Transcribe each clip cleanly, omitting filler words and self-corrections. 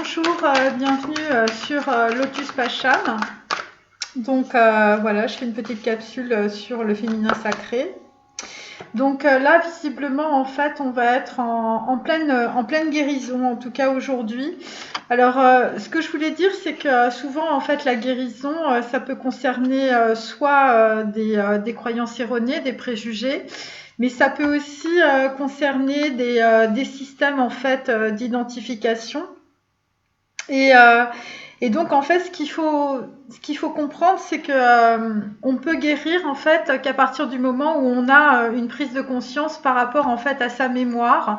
bonjour, bienvenue sur Lotus Pacham. Donc voilà, je fais une petite capsule sur le féminin sacré. Donc là, visiblement, en fait, on va être en pleine guérison, en tout cas aujourd'hui. Alors, ce que je voulais dire, c'est que souvent, en fait, la guérison, ça peut concerner soit des croyances erronées, des préjugés, mais ça peut aussi concerner des systèmes, en fait, d'identification. Et, euh, et donc, en fait, ce qu'il faut comprendre, c'est que on peut guérir, en fait, qu'à partir du moment où on a une prise de conscience par rapport, en fait, à sa mémoire.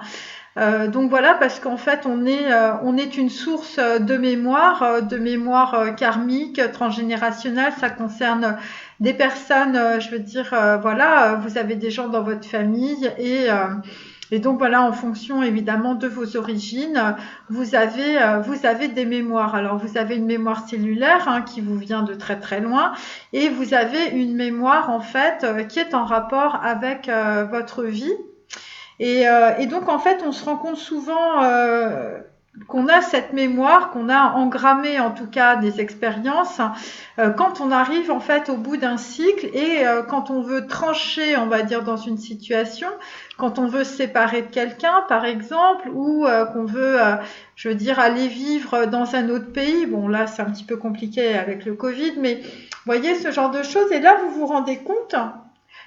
Donc voilà, parce qu'en fait, on est une source de mémoire karmique, transgénérationnelle. Ça concerne des personnes, je veux dire, voilà, vous avez des gens dans votre famille et donc voilà, en fonction évidemment de vos origines, vous avez des mémoires. Alors vous avez une mémoire cellulaire qui vous vient de très très loin, et vous avez une mémoire en fait qui est en rapport avec votre vie. Et donc, en fait, on se rend compte souvent qu'on a cette mémoire, qu'on a engrammé en tout cas des expériences, quand on arrive en fait au bout d'un cycle et quand on veut trancher, on va dire, dans une situation, quand on veut se séparer de quelqu'un, par exemple, ou qu'on veut, je veux dire, aller vivre dans un autre pays. Bon, là, c'est un petit peu compliqué avec le Covid, mais vous voyez ce genre de choses. Et là, vous vous rendez compte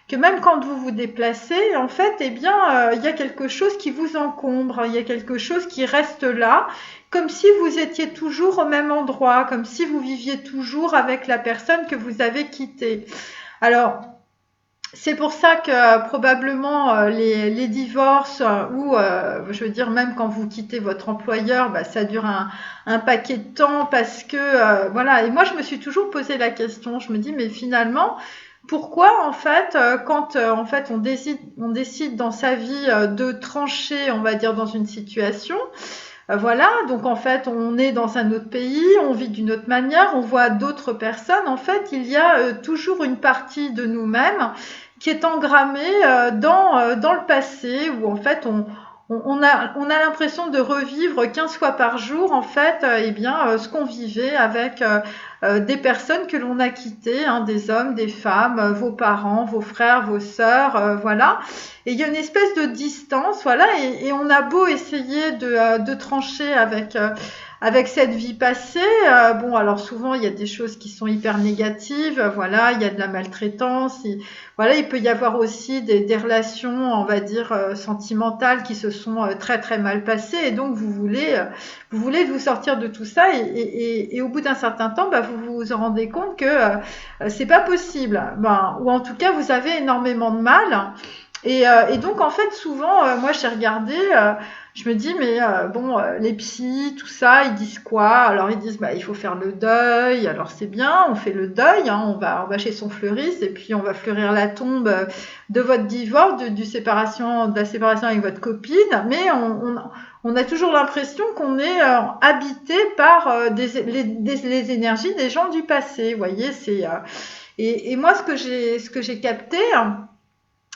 que même quand vous vous déplacez, en fait, eh bien, il y a quelque chose qui vous encombre, il y a quelque chose qui reste là, comme si vous étiez toujours au même endroit, comme si vous viviez toujours avec la personne que vous avez quittée. Alors, c'est pour ça que probablement les divorces ou je veux dire même quand vous quittez votre employeur, bah, ça dure un paquet de temps parce que voilà. Et moi je me suis toujours posé la question, je me dis mais finalement pourquoi en fait quand en fait on décide dans sa vie de trancher, on va dire, dans une situation, voilà, donc en fait, on est dans un autre pays, on vit d'une autre manière, on voit d'autres personnes. En fait, il y a toujours une partie de nous-mêmes qui est engrammée dans le passé, où en fait, on a l'impression de revivre 15 fois par jour, en fait, eh bien, ce qu'on vivait avec des personnes que l'on a quittées, hein, des hommes, des femmes, vos parents, vos frères, vos sœurs, voilà. Et il y a une espèce de distance, voilà, et on a beau essayer de trancher avec cette vie passée. Bon, alors souvent, il y a des choses qui sont hyper négatives, voilà, il y a de la maltraitance, voilà, il peut y avoir aussi des relations, on va dire, sentimentales qui se sont très très mal passées, et donc vous voulez vous sortir de tout ça, et au bout d'un certain temps, bah, vous vous rendez compte que c'est pas possible, ben, ou en tout cas, vous avez énormément de mal. Et donc, en fait, souvent, moi, j'ai regardé, je me dis, mais bon, les psys, tout ça, ils disent quoi? Alors, ils disent, bah, il faut faire le deuil. Alors, c'est bien, on fait le deuil, hein, on va chez son fleuriste et puis on va fleurir la tombe de votre divorce, de la séparation avec votre copine. Mais on a toujours l'impression qu'on est habité par les énergies des gens du passé. Vous voyez, et moi, ce que j'ai capté,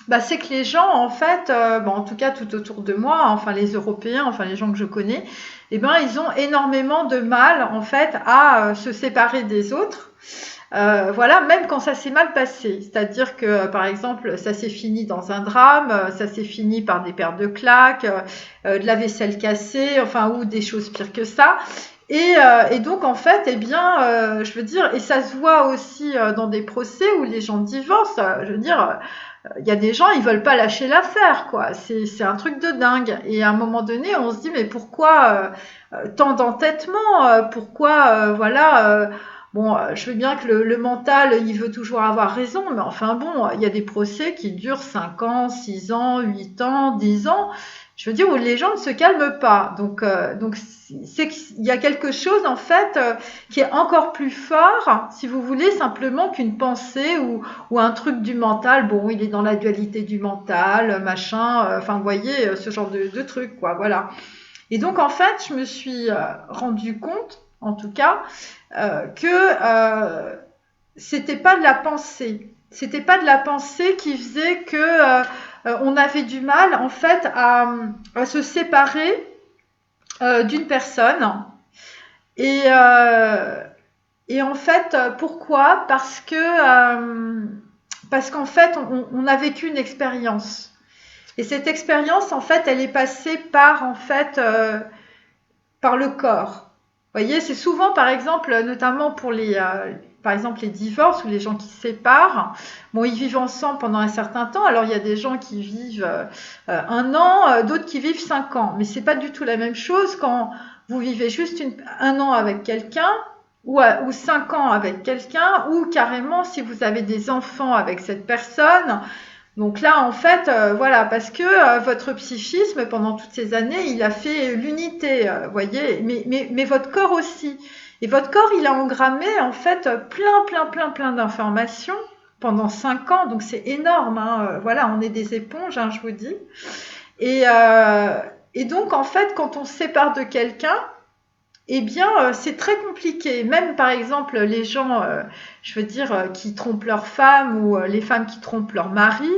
bah, c'est que les gens, en fait, bon, en tout cas tout autour de moi, enfin les Européens, enfin les gens que je connais, eh ben, ils ont énormément de mal, en fait, à se séparer des autres. Voilà, même quand ça s'est mal passé. C'est-à-dire que, par exemple, ça s'est fini dans un drame, ça s'est fini par des paires de claques, de la vaisselle cassée, enfin, ou des choses pires que ça. Et donc, en fait, eh bien, je veux dire, et ça se voit aussi dans des procès où les gens divorcent. Je veux dire, il y a des gens, ils veulent pas lâcher l'affaire, quoi. C'est un truc de dingue. Et à un moment donné, on se dit, mais pourquoi tant d'entêtement? Pourquoi, voilà. Bon, je veux bien que le mental, il veut toujours avoir raison, mais enfin bon, il y a des procès qui durent 5 ans, 6 ans, 8 ans, 10 ans. Je veux dire, où les gens ne se calment pas. Donc c'est qu'il y a quelque chose, en fait, qui est encore plus fort, si vous voulez, simplement qu'une pensée ou un truc du mental. Bon, il est dans la dualité du mental, machin, enfin, vous voyez, ce genre de truc, quoi, voilà. Et donc, en fait, je me suis rendu compte, en tout cas, que c'était pas de la pensée. C'était pas de la pensée qui faisait que on avait du mal, en fait, à se séparer d'une personne. Et, euh, et en fait, pourquoi? Parce qu'en fait, on a vécu une expérience. Et cette expérience, en fait, elle est passée par le corps. Vous voyez, c'est souvent, par exemple, notamment pour par exemple, les divorces ou les gens qui se séparent. Bon, ils vivent ensemble pendant un certain temps. Alors, il y a des gens qui vivent 1 an, d'autres qui vivent 5 ans. Mais c'est pas du tout la même chose quand vous vivez juste 1 an avec quelqu'un ou 5 ans avec quelqu'un ou carrément si vous avez des enfants avec cette personne. Donc là, en fait, voilà, parce que votre psychisme, pendant toutes ces années, il a fait l'unité, voyez, mais votre corps aussi. Et votre corps, il a engrammé, en fait, plein d'informations pendant 5 ans, donc c'est énorme, hein, voilà, on est des éponges, hein, je vous dis. Et, euh, et donc, en fait, quand on se sépare de quelqu'un, eh bien, c'est très compliqué. Même, par exemple, les gens, je veux dire, qui trompent leur femme ou les femmes qui trompent leur mari,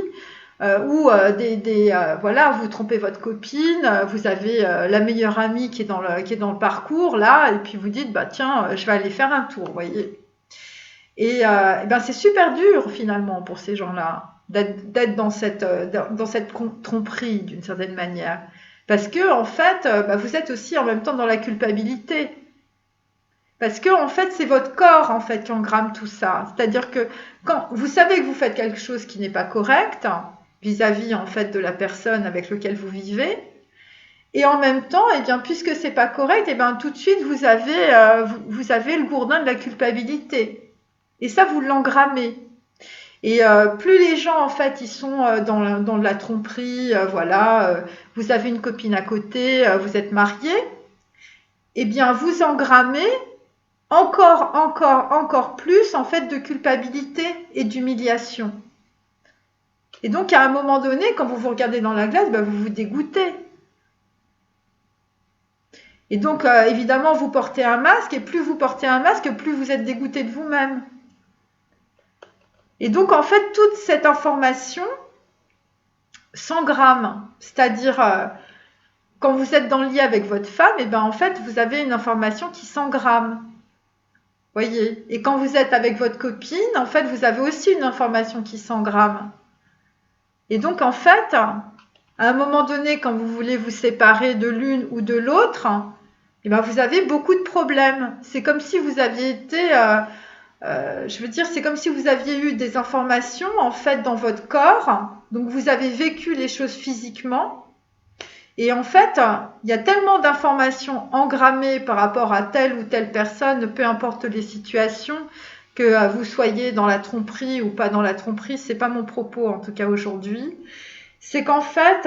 voilà, vous trompez votre copine, vous avez la meilleure amie qui est dans le parcours là, et puis vous dites bah tiens, je vais aller faire un tour, vous voyez. Et ben c'est super dur finalement pour ces gens-là d'être dans cette tromperie d'une certaine manière, parce que en fait, bah, vous êtes aussi en même temps dans la culpabilité. Parce que en fait, c'est votre corps en fait qui engramme tout ça. C'est-à-dire que quand vous savez que vous faites quelque chose qui n'est pas correct vis-à-vis en fait de la personne avec laquelle vous vivez, et en même temps, eh bien, puisque c'est pas correct, eh bien, tout de suite vous avez le gourdin de la culpabilité. Et ça, vous l'engrammez. Et plus les gens en fait ils sont dans la tromperie, voilà, vous avez une copine à côté, vous êtes mariés, eh bien, vous engrammez encore plus en fait de culpabilité et d'humiliation. Et donc à un moment donné, quand vous vous regardez dans la glace, bah, vous vous dégoûtez. Et donc évidemment, vous portez un masque, et plus vous portez un masque, plus vous êtes dégoûté de vous-même. Et donc en fait, toute cette information s'engramme. C'est-à-dire, quand vous êtes dans le lit avec votre femme, et ben en fait, vous avez une information qui s'engramme. Voyez. Et quand vous êtes avec votre copine, en fait, vous avez aussi une information qui s'engramme. Et donc, en fait, à un moment donné, quand vous voulez vous séparer de l'une ou de l'autre, eh ben, vous avez beaucoup de problèmes. C'est comme si vous aviez été, je veux dire, c'est comme si vous aviez eu des informations, en fait, dans votre corps. Donc, vous avez vécu les choses physiquement. Et en fait, il y a tellement d'informations engrammées par rapport à telle ou telle personne, peu importe les situations, que vous soyez dans la tromperie ou pas dans la tromperie, c'est pas mon propos en tout cas aujourd'hui. C'est qu'en fait,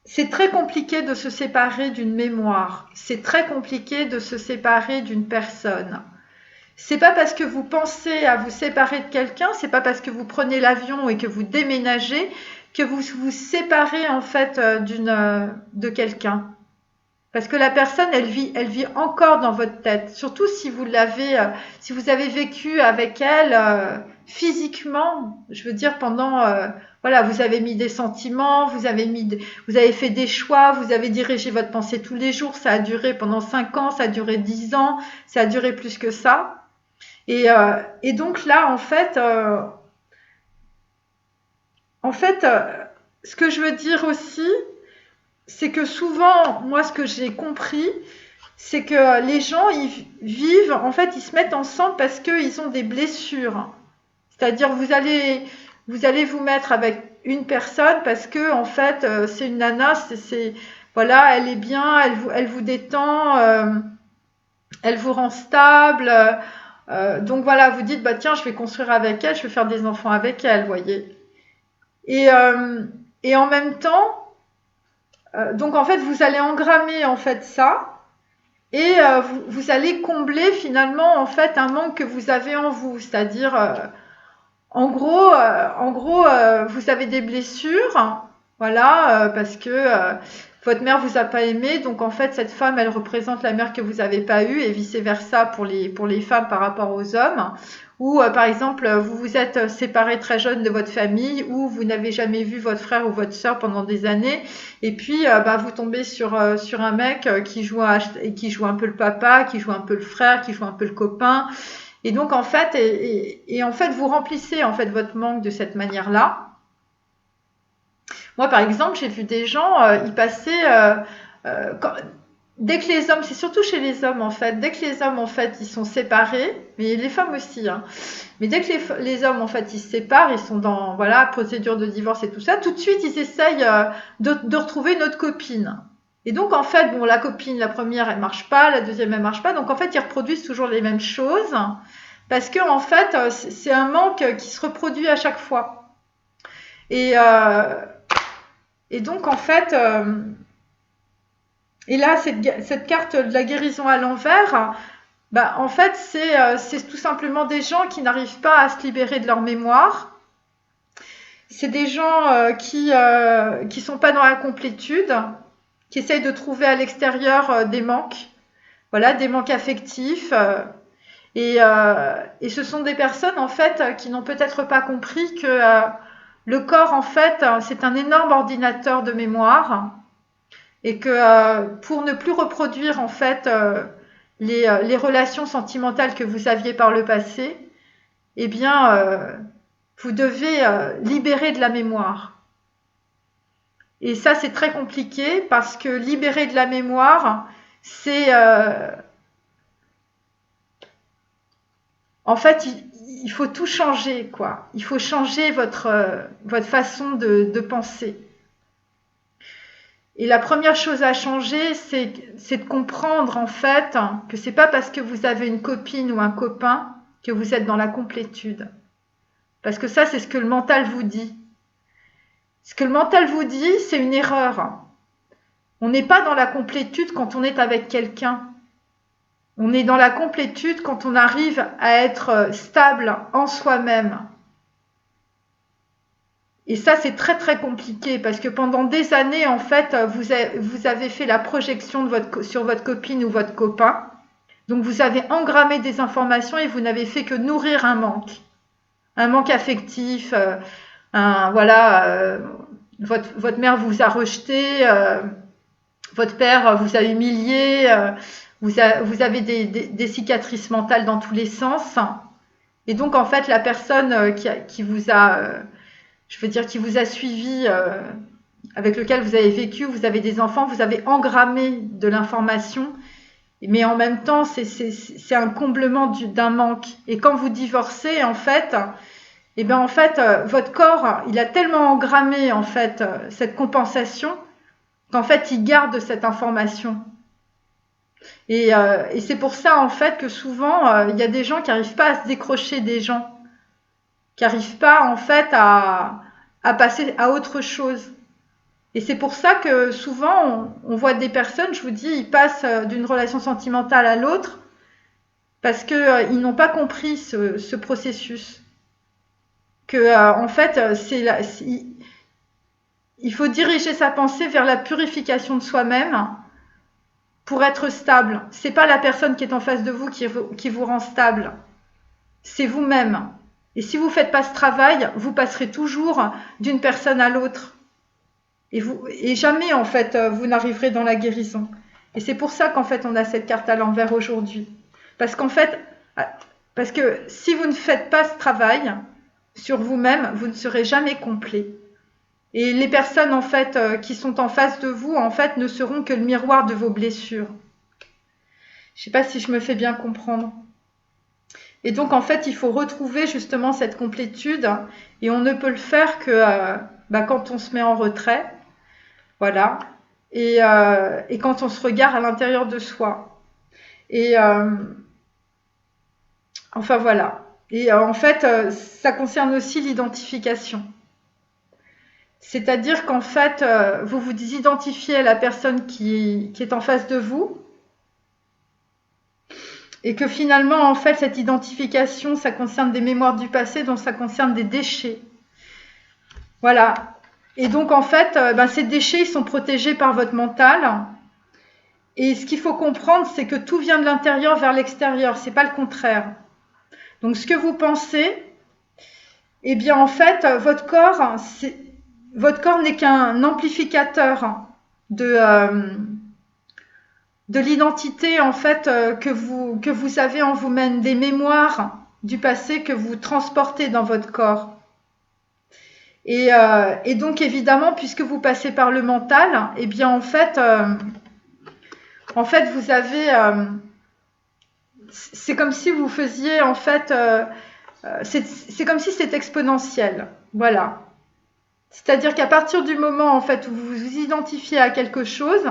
c'est très compliqué de se séparer d'une mémoire. C'est très compliqué de se séparer d'une personne. C'est pas parce que vous pensez à vous séparer de quelqu'un, c'est pas parce que vous prenez l'avion et que vous déménagez que vous vous séparez en fait de quelqu'un. Parce que la personne, elle vit encore dans votre tête. Surtout si vous avez vécu avec elle physiquement. Je veux dire pendant, voilà, vous avez mis des sentiments, vous avez fait des choix, vous avez dirigé votre pensée tous les jours. Ça a duré pendant 5 ans, ça a duré 10 ans, ça a duré plus que ça. Et donc là, en fait, ce que je veux dire aussi, c'est que souvent, moi, ce que j'ai compris, c'est que les gens, ils vivent, en fait, ils se mettent ensemble parce qu'ils ont des blessures. C'est-à-dire, vous allez vous mettre avec une personne parce que, en fait, c'est une nana, voilà, elle est bien, elle vous détend, elle vous rend stable. Donc voilà, vous dites, bah tiens, je vais construire avec elle, je vais faire des enfants avec elle, voyez. Et, euh, et en même temps, donc en fait, vous allez engrammer en fait ça, et vous allez combler finalement en fait un manque que vous avez en vous, c'est-à-dire vous avez des blessures, voilà, parce que votre mère vous a pas aimé, donc en fait cette femme elle représente la mère que vous avez pas eue et vice versa pour les femmes par rapport aux hommes. Ou par exemple vous vous êtes séparés très jeune de votre famille ou vous n'avez jamais vu votre frère ou votre sœur pendant des années et puis vous tombez sur un mec qui joue un peu le papa, qui joue un peu le frère, qui joue un peu le copain et donc en fait et en fait vous remplissez en fait votre manque de cette manière-là. Moi, par exemple, j'ai vu des gens, ils passaient, dès que les hommes, c'est surtout chez les hommes en fait, dès que les hommes en fait, ils sont séparés, mais les femmes aussi, hein, mais dès que les hommes en fait, ils se séparent, ils sont dans, voilà, procédure de divorce et tout ça, tout de suite, ils essayent de retrouver une autre copine. Et donc, en fait, bon, la copine, la première, elle marche pas, la deuxième, elle marche pas, donc en fait, ils reproduisent toujours les mêmes choses, parce que en fait, c'est un manque qui se reproduit à chaque fois. Et, euh, et donc, en fait, et là, cette carte de la guérison à l'envers, en fait, c'est tout simplement des gens qui n'arrivent pas à se libérer de leur mémoire. C'est des gens qui sont pas dans la complétude, qui essayent de trouver à l'extérieur des manques, voilà, des manques affectifs. Et ce sont des personnes, en fait, qui n'ont peut-être pas compris que le corps, en fait, c'est un énorme ordinateur de mémoire et que pour ne plus reproduire en fait les relations sentimentales que vous aviez par le passé, eh bien, vous devez libérer de la mémoire. Et ça, c'est très compliqué parce que libérer de la mémoire, c'est en fait, il faut tout changer, quoi. Il faut changer votre façon de penser. Et la première chose à changer, c'est de comprendre en fait que c'est pas parce que vous avez une copine ou un copain que vous êtes dans la complétude. Parce que ça, c'est ce que le mental vous dit. Ce que le mental vous dit, c'est une erreur. On n'est pas dans la complétude quand on est avec quelqu'un. On est dans la complétude quand on arrive à être stable en soi-même. Et ça, c'est très très compliqué parce que pendant des années, en fait, vous avez fait la projection sur votre copine ou votre copain. Donc, vous avez engrammé des informations et vous n'avez fait que nourrir un manque affectif. Votre mère vous a rejeté, votre père vous a humilié, vous avez des cicatrices mentales dans tous les sens. Et donc, en fait, la personne qui vous a qui vous a suivi, avec lequel vous avez vécu, vous avez des enfants, vous avez engrammé de l'information, mais en même temps, c'est un comblement d'un manque. Et quand vous divorcez, en fait, votre corps, il a tellement engrammé, en fait, cette compensation, qu'en fait, il garde cette information. Et c'est pour ça, en fait, que souvent, il y a des gens qui n'arrivent pas à se décrocher des gens, qui n'arrivent pas, en fait, à passer à autre chose. Et c'est pour ça que souvent, on voit des personnes, je vous dis, ils passent d'une relation sentimentale à l'autre parce qu'ils n'ont pas compris ce processus. Que, en fait, il faut diriger sa pensée vers la purification de soi-même pour être stable. C'est pas la personne qui est en face de vous qui vous rend stable. C'est vous-même. Et si vous ne faites pas ce travail, vous passerez toujours d'une personne à l'autre. Et jamais, en fait, vous n'arriverez dans la guérison. Et c'est pour ça qu'en fait, on a cette carte à l'envers aujourd'hui. Parce que si vous ne faites pas ce travail sur vous-même, vous ne serez jamais complet. Et les personnes, en fait, qui sont en face de vous, en fait, ne seront que le miroir de vos blessures. Je ne sais pas si je me fais bien comprendre. Et donc, en fait, il faut retrouver justement cette complétude. Et on ne peut le faire que quand on se met en retrait. Voilà. Et quand on se regarde à l'intérieur de soi. Et enfin, voilà. Et en fait, ça concerne aussi l'identification. C'est-à-dire qu'en fait, vous vous identifiez à la personne qui est en face de vous. Et que finalement, en fait, cette identification, ça concerne des mémoires du passé, donc ça concerne des déchets. Voilà. Et donc, en fait, ces déchets, ils sont protégés par votre mental. Et ce qu'il faut comprendre, c'est que tout vient de l'intérieur vers l'extérieur, c'est pas le contraire. Donc, ce que vous pensez, eh bien, en fait, votre corps n'est qu'un amplificateur de l'identité, en fait, que vous avez en vous-même, des mémoires du passé que vous transportez dans votre corps. Et donc, évidemment, puisque vous passez par le mental, eh bien, en fait, vous avez... c'est comme si vous faisiez, en fait... c'est comme si c'était exponentiel. Voilà. C'est-à-dire qu'à partir du moment, en fait, où vous vous identifiez à quelque chose,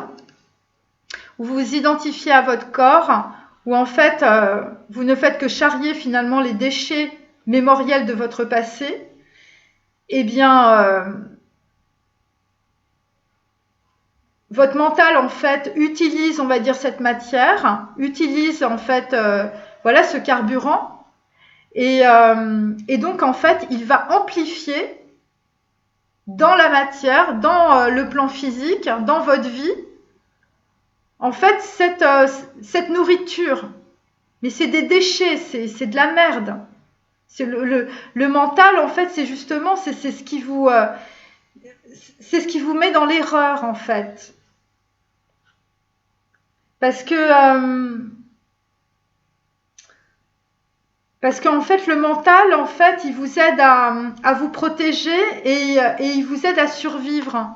où vous vous identifiez à votre corps, où, en fait, vous ne faites que charrier, finalement, les déchets mémoriels de votre passé, eh bien... votre mental, en fait, utilise, on va dire, cette matière, utilise, en fait, voilà, ce carburant. Et donc, en fait, il va amplifier dans la matière, dans le plan physique, dans votre vie, en fait, cette nourriture. Mais c'est des déchets, c'est de la merde. C'est le mental, en fait, c'est justement, c'est ce qui vous... c'est ce qui vous met dans l'erreur, en fait. Parce qu'en fait, le mental, en fait, il vous aide à vous protéger et il vous aide à survivre.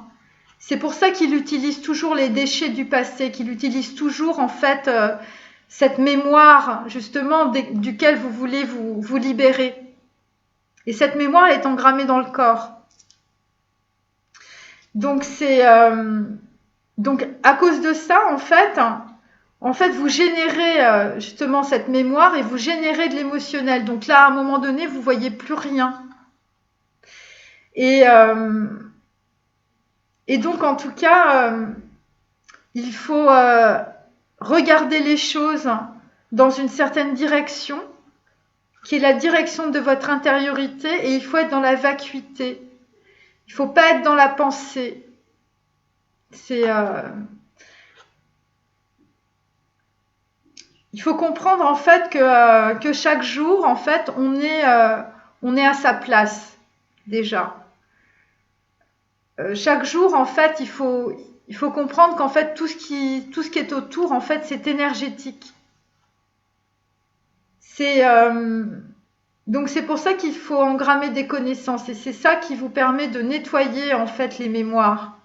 C'est pour ça qu'il utilise toujours les déchets du passé, qu'il utilise toujours, en fait, cette mémoire, justement, duquel vous voulez vous libérer. Et cette mémoire est engrammée dans le corps. Donc, donc à cause de ça, en fait, vous générez justement cette mémoire et vous générez de l'émotionnel. Donc là, à un moment donné, vous voyez plus rien. Et donc, en tout cas, il faut regarder les choses dans une certaine direction, qui est la direction de votre intériorité, et il faut être dans la vacuité. Il ne faut pas être dans la pensée. Il faut comprendre en fait que chaque jour, en fait, on est à sa place déjà. Chaque jour, en fait, il faut comprendre qu'en fait tout ce qui est autour, en fait, c'est énergétique. Donc c'est pour ça qu'il faut engrammer des connaissances et c'est ça qui vous permet de nettoyer en fait les mémoires.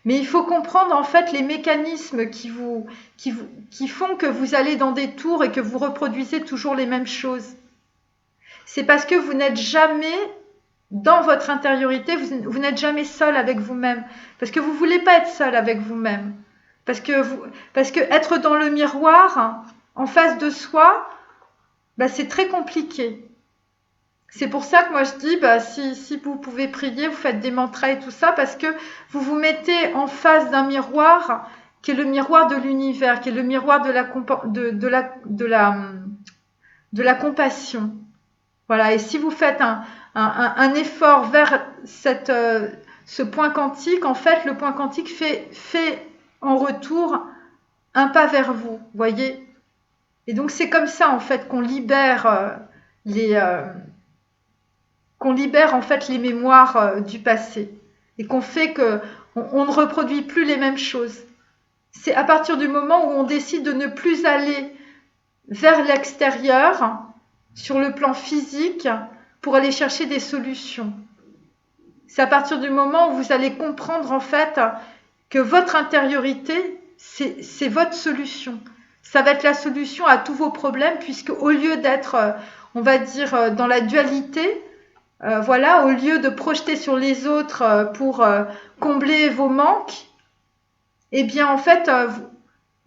Mais il faut comprendre en fait les mécanismes qui font que vous allez dans des tours et que vous reproduisez toujours les mêmes choses. C'est parce que vous n'êtes jamais dans votre intériorité, vous n'êtes jamais seul avec vous-même. Parce que vous ne voulez pas être seul avec vous-même. Parce que être dans le miroir, en face de soi, c'est très compliqué. C'est pour ça que moi je dis, si vous pouvez prier, vous faites des mantras et tout ça, parce que vous vous mettez en face d'un miroir qui est le miroir de l'univers, qui est le miroir de la compassion. Voilà, et si vous faites un effort vers ce point quantique, en fait, le point quantique fait en retour un pas vers vous, voyez. Et donc c'est comme ça en fait qu'on libère en fait les mémoires du passé et qu'on fait que on ne reproduit plus les mêmes choses. C'est à partir du moment où on décide de ne plus aller vers l'extérieur sur le plan physique pour aller chercher des solutions. C'est à partir du moment où vous allez comprendre en fait que votre intériorité, c'est votre solution. Ça va être la solution à tous vos problèmes puisque au lieu d'être, on va dire, dans la dualité, voilà, au lieu de projeter sur les autres pour combler vos manques, eh bien en fait,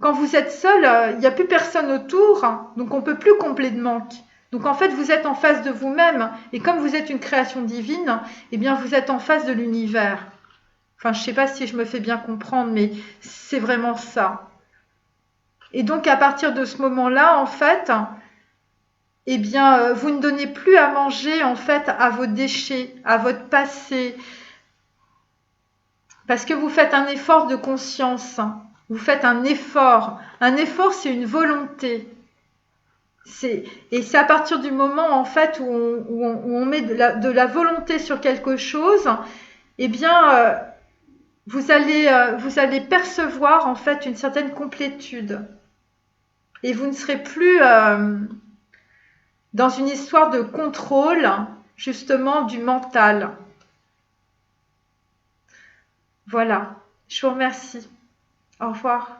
quand vous êtes seul, il n'y a plus personne autour, donc on ne peut plus combler de manques. Donc en fait, vous êtes en face de vous-même, et comme vous êtes une création divine, eh bien vous êtes en face de l'univers. Enfin, je ne sais pas si je me fais bien comprendre, mais c'est vraiment ça. Et donc à partir de ce moment-là, en fait, eh bien, vous ne donnez plus à manger en fait à vos déchets, à votre passé, Parce que vous faites un effort de conscience. Vous faites un effort. Un effort, c'est une volonté. Et c'est à partir du moment en fait où on met de la volonté sur quelque chose, eh bien, vous allez percevoir en fait une certaine complétude. Et vous ne serez plus dans une histoire de contrôle, justement, du mental. Voilà. Je vous remercie. Au revoir.